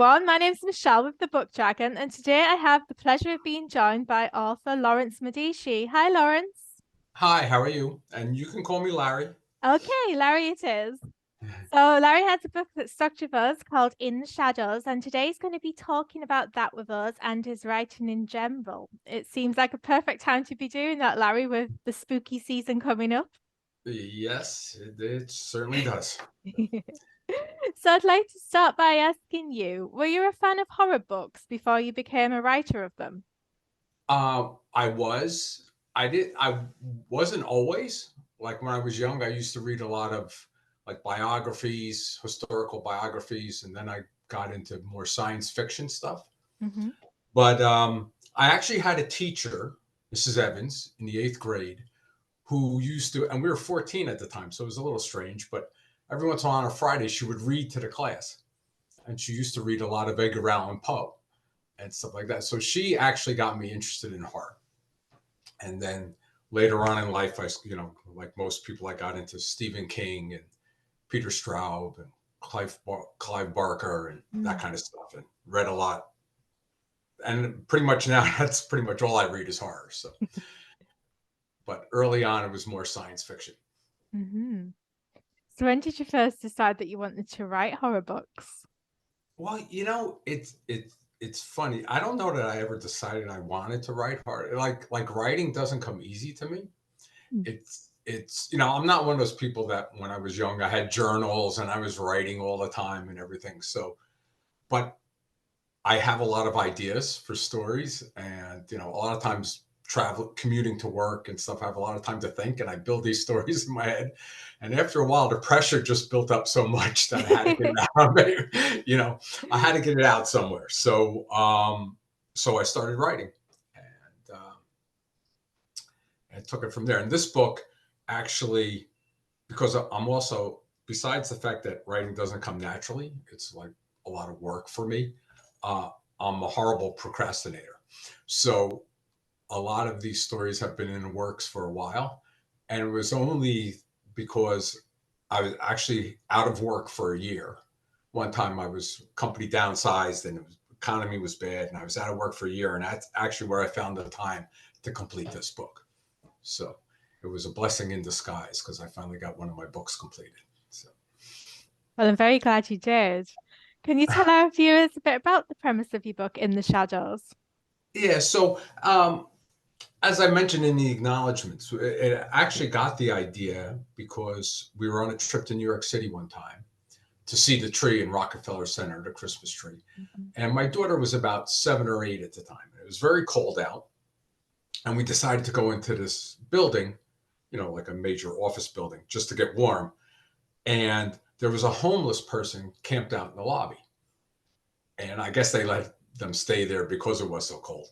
everyone. My name's Michelle with the Book Dragon, and today I have the pleasure of being joined by author Lawrence Medici. Hi, Lawrence. Hi, how are you? And you can call me Larry. Okay, Larry it is. So, Larry has a book that's stuck with us called In the Shadows, and today's going to be talking about that with us and his writing in general. It seems like a perfect time to be doing that, Larry, with the spooky season coming up. Yes, it certainly does. So, I'd like to start by asking you, were you a fan of horror books before you became a writer of them? I was. I wasn't always. Like when I was young, I used to read a lot of like biographies, historical biographies, and then I got into more science fiction stuff. Hmm. But I actually had a teacher, Mrs. Evans, in the eighth grade, who used to, and we were 14 at the time, so it was a little strange, but every once in a while on a Friday, she would read to the class. And she used to read a lot of Edgar Allan Poe and stuff like that. So she actually got me interested in horror. And then later on in life, like most people, I got into Stephen King and Peter Straub and Clive Barker and that Mm. kind of stuff, and read a lot. And pretty much now, that's pretty much all I read is horror. So, but early on, it was more science fiction. Hmm. So when did you first decide that you wanted to write horror books? Well, it's funny. I don't know that I ever decided I wanted to write horror. Like writing doesn't come easy to me. Mm. It's I'm not one of those people that when I was young I had journals and I was writing all the time and everything. So, but I have a lot of ideas for stories, and a lot of times travel commuting to work and stuff, I have a lot of time to think and I build these stories in my head. And after a while the pressure just built up so much that I had to get it out. I had to get it out somewhere. So I started writing, and I took it from there. And this book actually, because I'm also, besides the fact that writing doesn't come naturally, it's like a lot of work for me. Uh, I'm a horrible procrastinator. So a lot of these stories have been in the works for a while. And it was only because I was actually out of work for a year. One time I was company downsized and economy was bad and I was out of work for a year. And that's actually where I found the time to complete this book. So it was a blessing in disguise because I finally got one of my books completed. So Well, I'm very glad you did. Can you tell our viewers a bit about the premise of your book, In the Shadows? yeah, so as I mentioned in the acknowledgments, it actually got the idea because we were on a trip to New York City one time to see the tree in Rockefeller Center, the Christmas tree. Mhm. And my daughter was about 7 or 8 at the time. It was very cold out. And we decided to go into this building, like a major office building, just to get warm. And there was a homeless person camped out in the lobby. And I guess they let them stay there because it was so cold.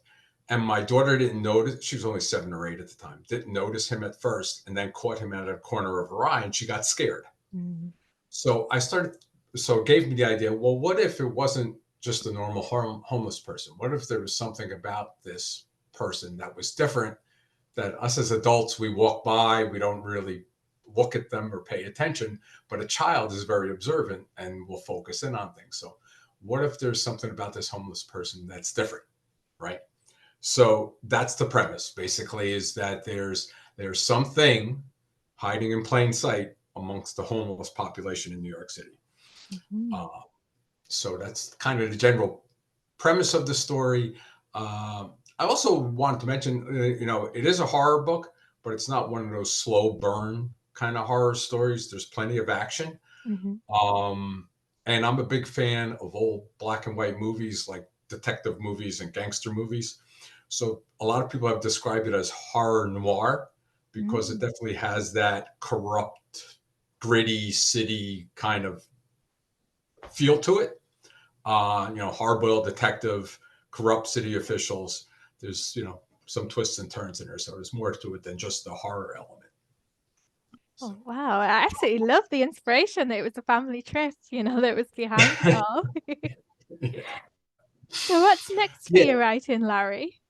And my daughter didn't notice, she was only 7 or 8 at the time, didn't notice him at first, and then caught him at a corner of her eye and she got scared. Mm. So so it gave me the idea, well, what if it wasn't just a normal homeless person? What if there was something about this person that was different, that us as adults, we walk by, we don't really look at them or pay attention, but a child is very observant and will focus in on things. So what if there's something about this homeless person that's different, right? So that's the premise basically, is that there's something hiding in plain sight amongst the homeless population in New York City. Mhm. Uh, so that's kind of the general premise of the story. I also wanted to mention, it is a horror book, but it's not one of those slow burn kind of horror stories. There's plenty of action. Mhm. Um, and I'm a big fan of old black and white movies like detective movies and gangster movies. So a lot of people have described it as horror noir because it Mm. definitely has that corrupt, gritty city kind of feel to it. Hard-boiled detective, corrupt city officials. There's some twists and turns in there, so there's more to it than just the horror element. So. Oh, wow. I absolutely love the inspiration that it was a family trip, that was behind it all. Yeah. So what's next for Yeah. your writing, Larry?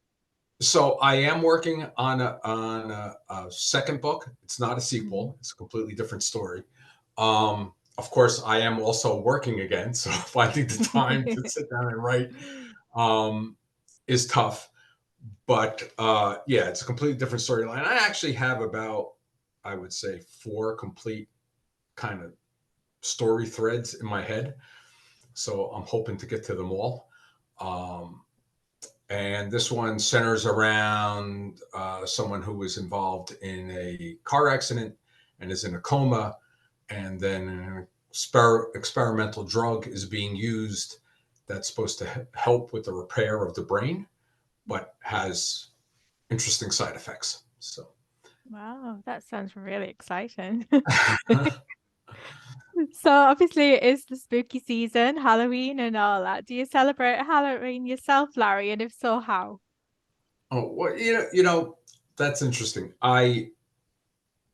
So I am working on a second book. It's not a Mhm. sequel. It's a completely different story. Um, of course, I am also working again, so finding the time to sit down and write um, is tough. But yeah, it's a completely different storyline. I actually have about, I would say, 4 complete kind of story threads in my head. So I'm hoping to get to them all. Um, and this one centers around someone who was involved in a car accident and is in a coma, and then an experimental drug is being used that's supposed to help with the repair of the brain, but has interesting side effects. So, Wow, that sounds really exciting. So obviously it is the spooky season, Halloween and all that. Do you celebrate Halloween yourself, Larry? And if so, how? oh, well, that's interesting.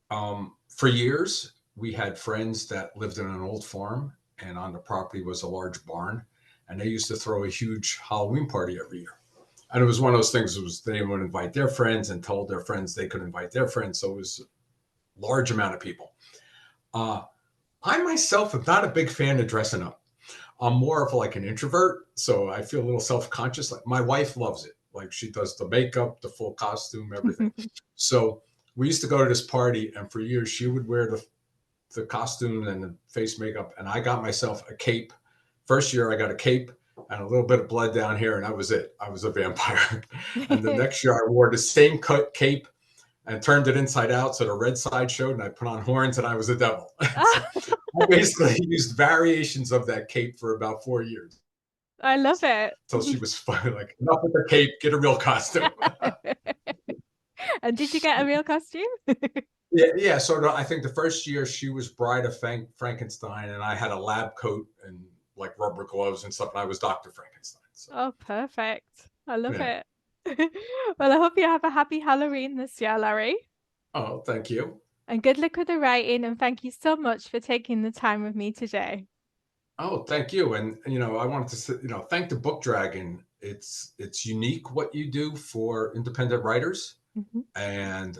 For years, we had friends that lived in an old farm, and on the property was a large barn, and they used to throw a huge Halloween party every year. And it was one of those things. It was they would invite their friends and told their friends they could invite their friends, so it was a large amount of people. Uh, I myself am not a big fan of dressing up. I'm more of like an introvert, so I feel a little self-conscious. Like my wife loves it. Like she does the makeup, the full costume, everything. So we used to go to this party, and for years she would wear the costume and the face makeup, and I got myself a cape. First year I got a cape and a little bit of blood down here, and that was it. I was a vampire. And the next year I wore the same cut cape and turned it inside out so the red side showed, and I put on horns and I was a devil. So I basically used variations of that cape for about 4 years I love it. until she was finally like, enough with the cape, get a real costume. And did you get a real costume? Yeah. So I think the first year she was Bride of Frankenstein, and I had a lab coat and like rubber gloves and stuff, and I was Dr. Frankenstein. So Oh, perfect. I love yeah. it. Well, I hope you have a happy Halloween this year, Larry. Oh, thank you. And good luck with the writing. And thank you so much for taking the time with me today. Oh, thank you. And I wanted to thank the Book Dragon. It's unique what you do for independent writers, Mhm. and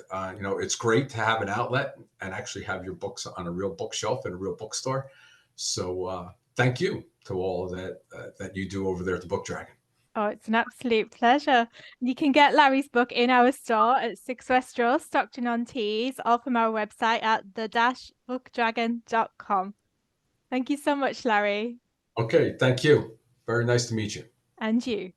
it's great to have an outlet and actually have your books on a real bookshelf in a real bookstore. So thank you to all that you do over there at the Book Dragon. Oh, it's an absolute pleasure. You can get Larry's book in our store at 6 West Road, Stockton-on-Tees, or from our website at the-bookdragon.com. Thank you so much, Larry. Okay, thank you. Very nice to meet you. And you.